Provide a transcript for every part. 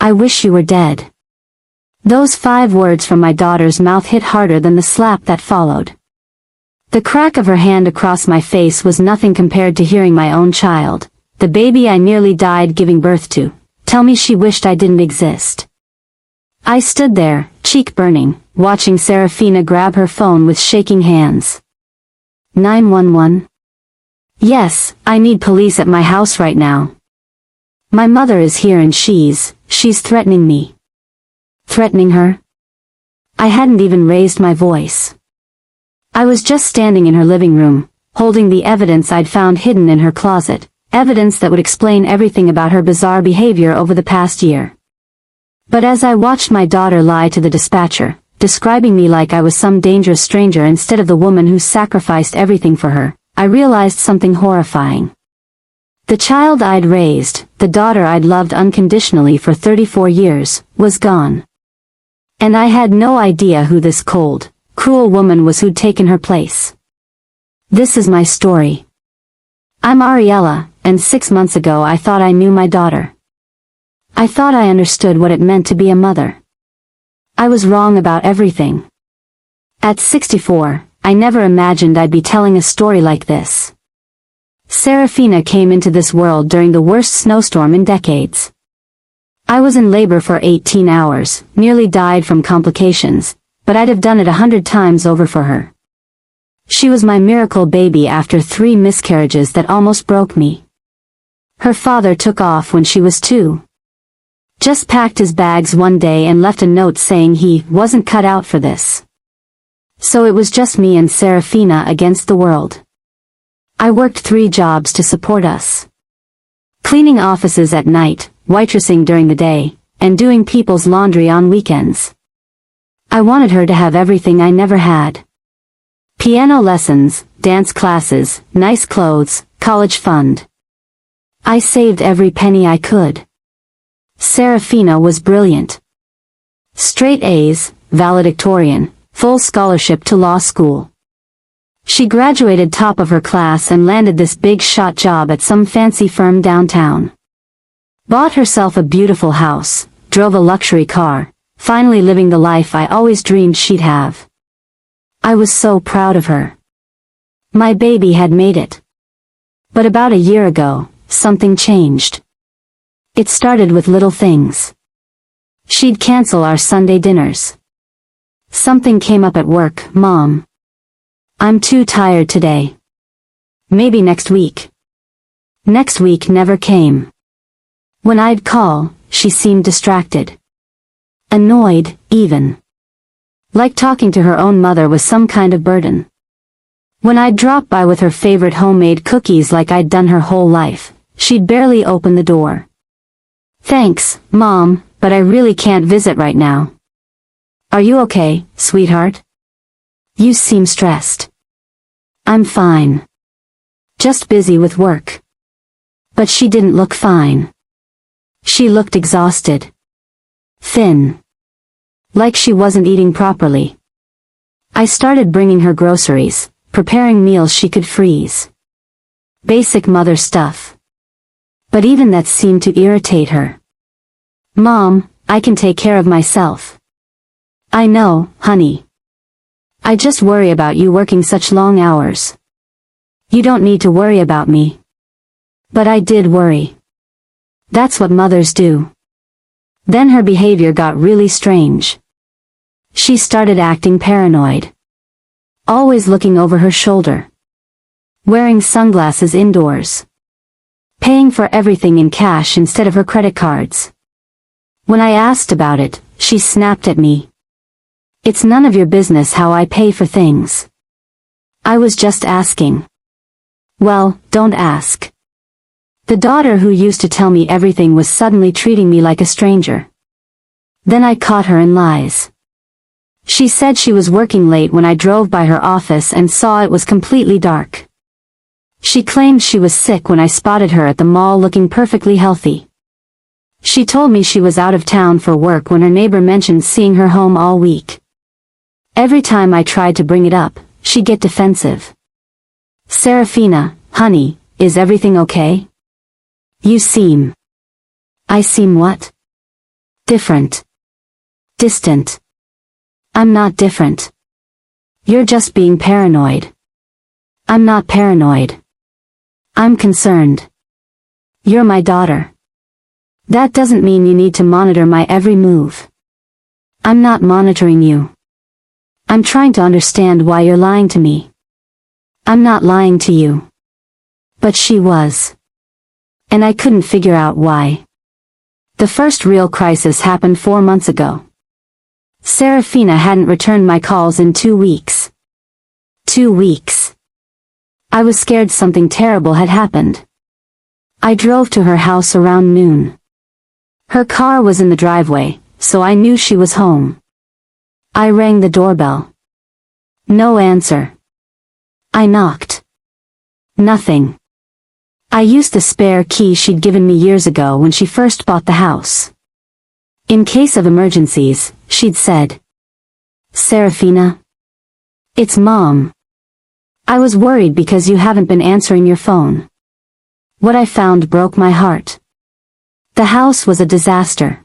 I wish you were dead." Those 5 words from my daughter's mouth hit harder than the slap that followed. The crack of her hand across my face was nothing compared to hearing my own child, the baby I nearly died giving birth to, tell me she wished I didn't exist. I stood there, cheek burning, watching Seraphina grab her phone with shaking hands. 911? Yes, I need police at my house right now. My mother is here and she's threatening me. Threatening her? I hadn't even raised my voice. I was just standing in her living room, holding the evidence I'd found hidden in her closet, evidence that would explain everything about her bizarre behavior over the past year. But as I watched my daughter lie to the dispatcher, describing me like I was some dangerous stranger instead of the woman who sacrificed everything for her, I realized something horrifying. The child I'd raised, the daughter I'd loved unconditionally for 34 years, was gone. And I had no idea who this cold, cruel woman was who'd taken her place. This is my story. I'm Ariella, and 6 months ago I thought I knew my daughter. I thought I understood what it meant to be a mother. I was wrong about everything. At 64, I never imagined I'd be telling a story like this. Seraphina came into this world during the worst snowstorm in decades. I was in labor for 18 hours, nearly died from complications, but I'd have done it 100 times over for her. She was my miracle baby after 3 miscarriages that almost broke me. Her father took off when she was 2. Just packed his bags one day and left a note saying he wasn't cut out for this. So it was just me and Seraphina against the world. I worked 3 jobs to support us. Cleaning offices at night, waitressing during the day, and doing people's laundry on weekends. I wanted her to have everything I never had. Piano lessons, dance classes, nice clothes, college fund. I saved every penny I could. Seraphina was brilliant. Straight A's, valedictorian, full scholarship to law school. She graduated top of her class and landed this big shot job at some fancy firm downtown. Bought herself a beautiful house, drove a luxury car, finally living the life I always dreamed she'd have. I was so proud of her. My baby had made it. But about a year ago, something changed. It started with little things. She'd cancel our Sunday dinners. Something came up at work, "Mom, I'm too tired today. Maybe next week." Next week never came. When I'd call, she seemed distracted. Annoyed, even. Like talking to her own mother was some kind of burden. When I'd drop by with her favorite homemade cookies like I'd done her whole life, she'd barely open the door. "Thanks, Mom, but I really can't visit right now." "Are you okay, sweetheart? You seem stressed." "I'm fine. Just busy with work." But she didn't look fine. She looked exhausted. Thin. Like she wasn't eating properly. I started bringing her groceries, preparing meals she could freeze. Basic mother stuff. But even that seemed to irritate her. "Mom, I can take care of myself." "I know, honey. I just worry about you working such long hours." "You don't need to worry about me." But I did worry. That's what mothers do. Then her behavior got really strange. She started acting paranoid. Always looking over her shoulder. Wearing sunglasses indoors. Paying for everything in cash instead of her credit cards. When I asked about it, she snapped at me. "It's none of your business how I pay for things." I was just asking. Well, don't ask. The daughter who used to tell me everything was suddenly treating me like a stranger. Then I caught her in lies. She said she was working late when I drove by her office and saw it was completely dark. She claimed she was sick when I spotted her at the mall looking perfectly healthy. She told me she was out of town for work when her neighbor mentioned seeing her home all week. Every time I tried to bring it up, she'd get defensive. "Seraphina, honey, is everything okay? You seem..." "I seem what?" Different. Distant. I'm not different. You're just being paranoid. I'm not paranoid. I'm concerned. You're my daughter. That doesn't mean you need to monitor my every move. I'm not monitoring you. I'm trying to understand why you're lying to me. I'm not lying to you. But she was. And I couldn't figure out why. The first real crisis happened 4 months ago. Seraphina hadn't returned my calls in 2 weeks. 2 weeks. I was scared something terrible had happened. I drove to her house around noon. Her car was in the driveway, so I knew she was home. I rang the doorbell. No answer. I knocked. Nothing. I used the spare key she'd given me years ago when she first bought the house. In case of emergencies, she'd said. Seraphina? It's Mom. I was worried because you haven't been answering your phone. What I found broke my heart. The house was a disaster.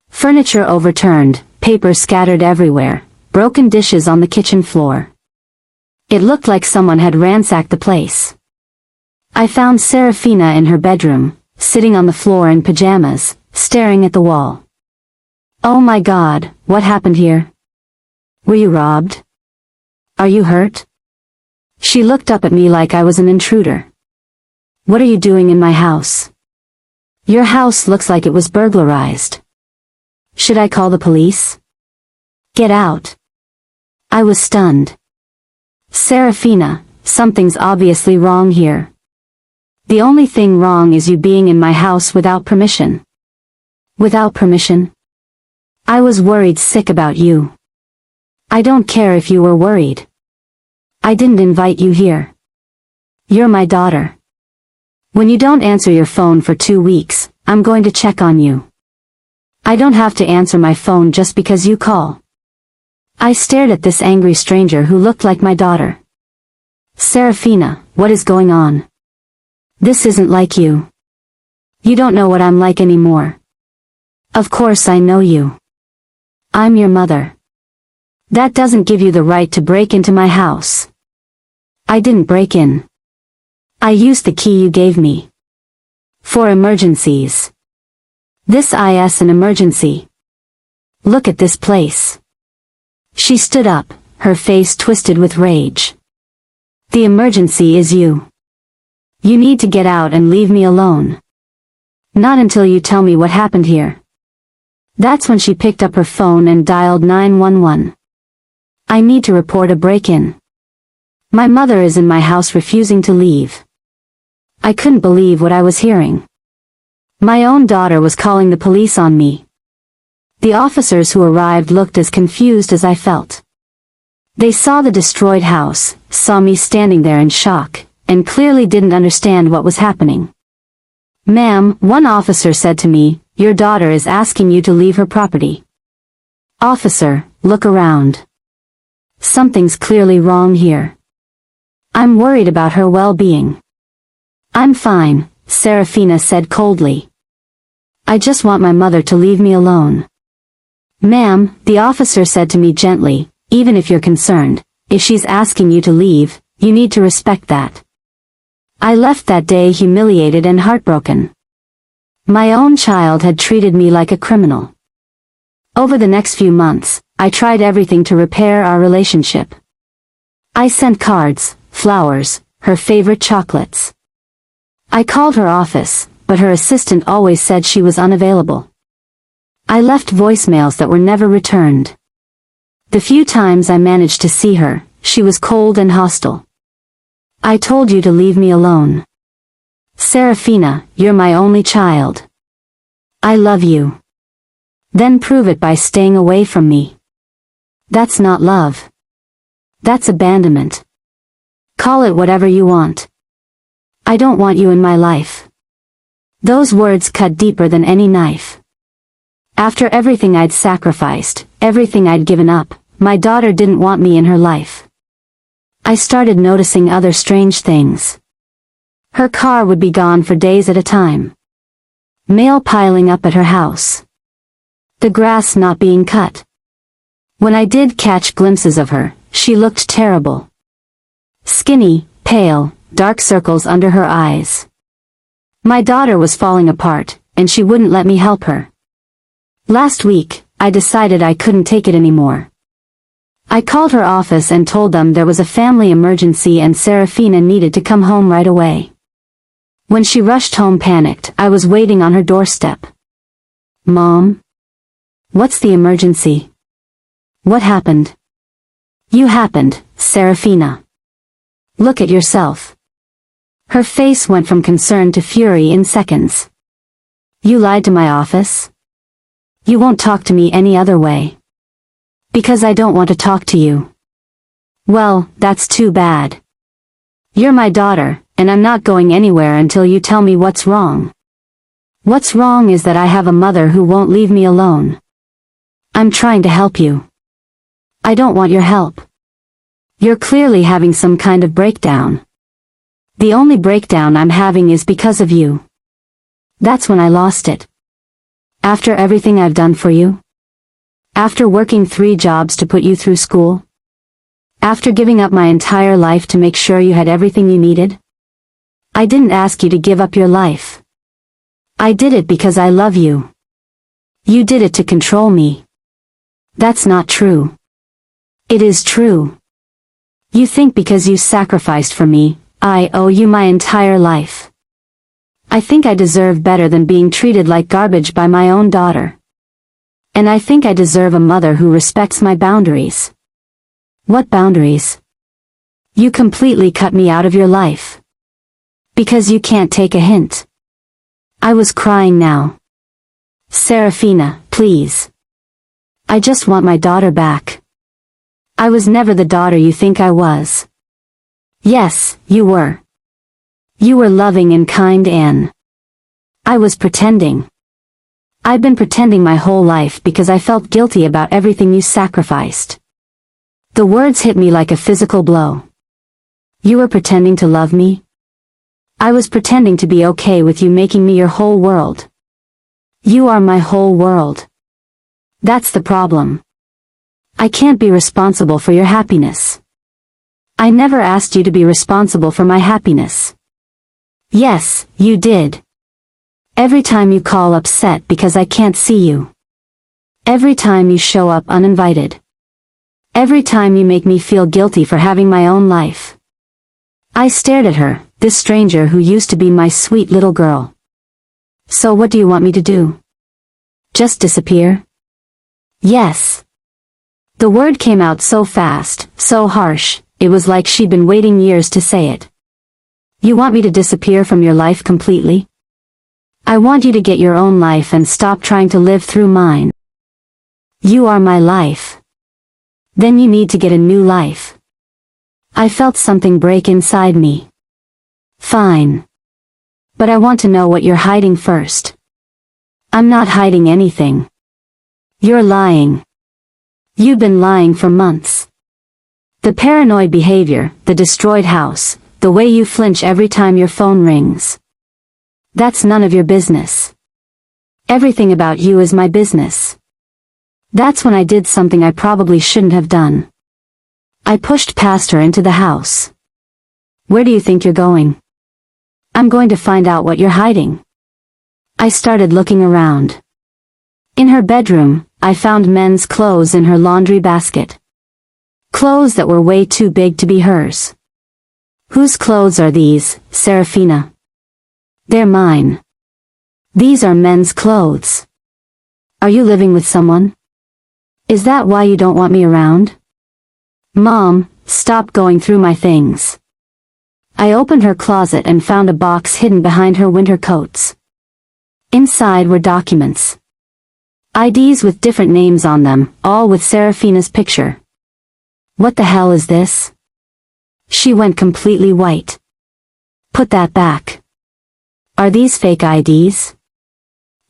Furniture overturned, paper scattered everywhere, broken dishes on the kitchen floor. It looked like someone had ransacked the place. I found Seraphina in her bedroom, sitting on the floor in pajamas, staring at the wall. Oh my God, what happened here? Were you robbed? Are you hurt? She looked up at me like I was an intruder. What are you doing in my house? Your house looks like it was burglarized. Should I call the police? Get out. I was stunned. Seraphina, something's obviously wrong here. The only thing wrong is you being in my house without permission. Without permission? I was worried sick about you. I don't care if you were worried. I didn't invite you here. You're my daughter. When you don't answer your phone for 2 weeks, I'm going to check on you. I don't have to answer my phone just because you call. I stared at this angry stranger who looked like my daughter. Seraphina, what is going on? This isn't like you. You don't know what I'm like anymore. Of course I know you. I'm your mother. That doesn't give you the right to break into my house. I didn't break in. I used the key you gave me. For emergencies. This is an emergency. Look at this place. She stood up, her face twisted with rage. The emergency is you. You need to get out and leave me alone. Not until you tell me what happened here. That's when she picked up her phone and dialed 911. I need to report a break-in. My mother is in my house refusing to leave. I couldn't believe what I was hearing. My own daughter was calling the police on me. The officers who arrived looked as confused as I felt. They saw the destroyed house, saw me standing there in shock, and clearly didn't understand what was happening. Ma'am, one officer said to me, your daughter is asking you to leave her property. Officer, look around. Something's clearly wrong here. I'm worried about her well-being. I'm fine, Seraphina said coldly. I just want my mother to leave me alone. Ma'am, the officer said to me gently, even if you're concerned, if she's asking you to leave, you need to respect that. I left that day humiliated and heartbroken. My own child had treated me like a criminal. Over the next few months, I tried everything to repair our relationship. I sent cards, flowers, her favorite chocolates. I called her office, but her assistant always said she was unavailable. I left voicemails that were never returned. The few times I managed to see her, she was cold and hostile. I told you to leave me alone. Seraphina, you're my only child. I love you. Then prove it by staying away from me. That's not love. That's abandonment. Call it whatever you want. I don't want you in my life. Those words cut deeper than any knife. After everything I'd sacrificed, everything I'd given up, my daughter didn't want me in her life. I started noticing other strange things. Her car would be gone for days at a time. Mail piling up at her house. The grass not being cut. When I did catch glimpses of her, she looked terrible. Skinny, pale, dark circles under her eyes. My daughter was falling apart, and she wouldn't let me help her. Last week, I decided I couldn't take it anymore. I called her office and told them there was a family emergency and Seraphina needed to come home right away. When she rushed home panicked, I was waiting on her doorstep. Mom? What's the emergency? What happened? You happened, Seraphina. Look at yourself. Her face went from concern to fury in seconds. You lied to my office? You won't talk to me any other way. Because I don't want to talk to you. Well, that's too bad. You're my daughter, and I'm not going anywhere until you tell me what's wrong. What's wrong is that I have a mother who won't leave me alone. I'm trying to help you. I don't want your help. You're clearly having some kind of breakdown. The only breakdown I'm having is because of you. That's when I lost it. After everything I've done for you? After working 3 jobs to put you through school? After giving up my entire life to make sure you had everything you needed? I didn't ask you to give up your life. I did it because I love you. You did it to control me. That's not true. It is true. You think because you sacrificed for me, I owe you my entire life. I think I deserve better than being treated like garbage by my own daughter. And I think I deserve a mother who respects my boundaries. What boundaries? You completely cut me out of your life. Because you can't take a hint. I was crying now. Seraphina, please. I just want my daughter back. I was never the daughter you think I was. Yes, you were. You were loving and kind and I was pretending. I've been pretending my whole life because I felt guilty about everything you sacrificed. The words hit me like a physical blow. You were pretending to love me? I was pretending to be okay with you making me your whole world. You are my whole world. That's the problem. I can't be responsible for your happiness. I never asked you to be responsible for my happiness. Yes, you did. Every time you call upset because I can't see you. Every time you show up uninvited. Every time you make me feel guilty for having my own life. I stared at her, this stranger who used to be my sweet little girl. So what do you want me to do? Just disappear? Yes. The word came out so fast, so harsh, it was like she'd been waiting years to say it. You want me to disappear from your life completely? I want you to get your own life and stop trying to live through mine. You are my life. Then you need to get a new life. I felt something break inside me. Fine. But I want to know what you're hiding first. I'm not hiding anything. You're lying. You've been lying for months. The paranoid behavior, the destroyed house, the way you flinch every time your phone rings. That's none of your business. Everything about you is my business. That's when I did something I probably shouldn't have done. I pushed past her into the house. Where do you think you're going? I'm going to find out what you're hiding. I started looking around. In her bedroom, I found men's clothes in her laundry basket. Clothes that were way too big to be hers. Whose clothes are these, Seraphina? They're mine. These are men's clothes. Are you living with someone? Is that why you don't want me around? Mom, stop going through my things. I opened her closet and found a box hidden behind her winter coats. Inside were documents. IDs with different names on them, all with Seraphina's picture. What the hell is this? She went completely white. Put that back. Are these fake IDs?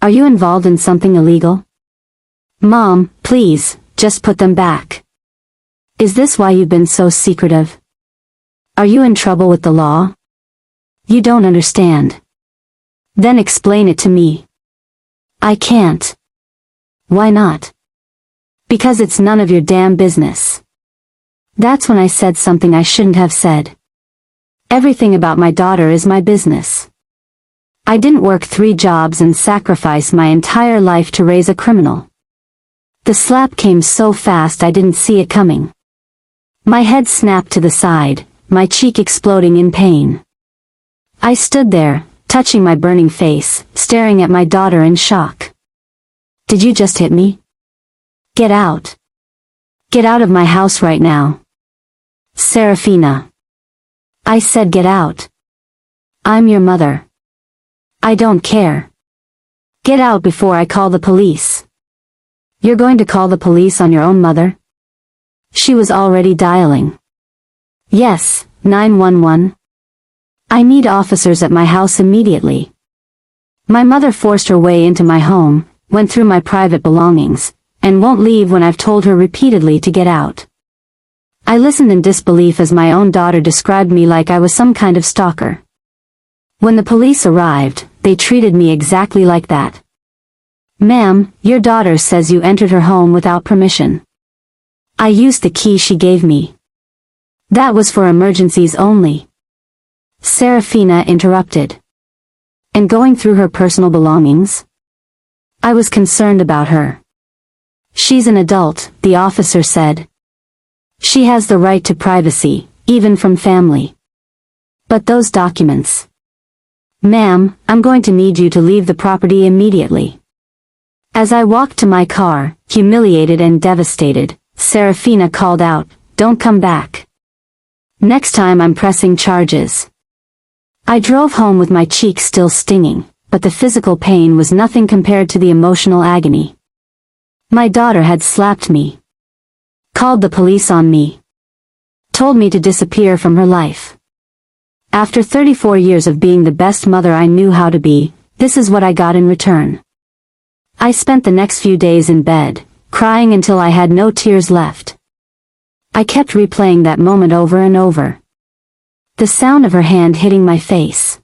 Are you involved in something illegal? Mom, please, just put them back. Is this why you've been so secretive? Are you in trouble with the law? You don't understand. Then explain it to me. I can't. Why not? Because it's none of your damn business. That's when I said something I shouldn't have said. Everything about my daughter is my business. I didn't work 3 jobs and sacrifice my entire life to raise a criminal. The slap came so fast I didn't see it coming. My head snapped to the side, my cheek exploding in pain. I stood there, touching my burning face, staring at my daughter in shock. Did you just hit me? Get out. Get out of my house right now. Seraphina. I said get out. I'm your mother. I don't care. Get out before I call the police. You're going to call the police on your own mother? She was already dialing. Yes, 911. I need officers at my house immediately. My mother forced her way into my home, went through my private belongings, and won't leave when I've told her repeatedly to get out. I listened in disbelief as my own daughter described me like I was some kind of stalker. When the police arrived, they treated me exactly like that. Ma'am, your daughter says you entered her home without permission. I used the key she gave me. That was for emergencies only. Seraphina interrupted. And going through her personal belongings? I was concerned about her. She's an adult, the officer said. She has the right to privacy, even from family. But those documents. Ma'am, I'm going to need you to leave the property immediately. As I walked to my car, humiliated and devastated, Seraphina called out, "Don't come back. Next time I'm pressing charges." I drove home with my cheeks still stinging, but the physical pain was nothing compared to the emotional agony. My daughter had slapped me. Called the police on me. Told me to disappear from her life. After 34 years of being the best mother I knew how to be, this is what I got in return. I spent the next few days in bed, crying until I had no tears left. I kept replaying that moment over and over. The sound of her hand hitting my face.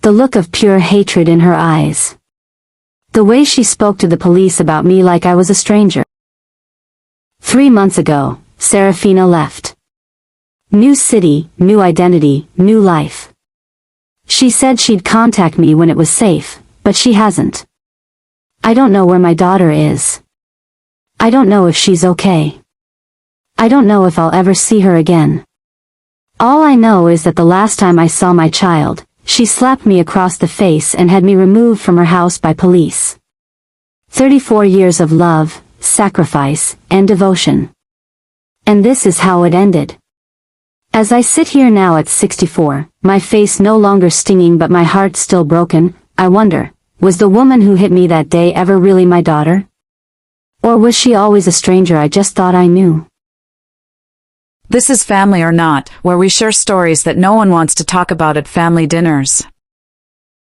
The look of pure hatred in her eyes. The way she spoke to the police about me like I was a stranger. 3 months ago, Seraphina left. New city, new identity, new life. She said she'd contact me when it was safe, but she hasn't. I don't know where my daughter is. I don't know if she's okay. I don't know if I'll ever see her again. All I know is that the last time I saw my child, she slapped me across the face and had me removed from her house by police. 34 years of love, sacrifice, and devotion. And this is how it ended. As I sit here now at 64, my face no longer stinging but my heart still broken, I wonder, was the woman who hit me that day ever really my daughter? Or was she always a stranger I just thought I knew? This is Family or Not, where we share stories that no one wants to talk about at family dinners.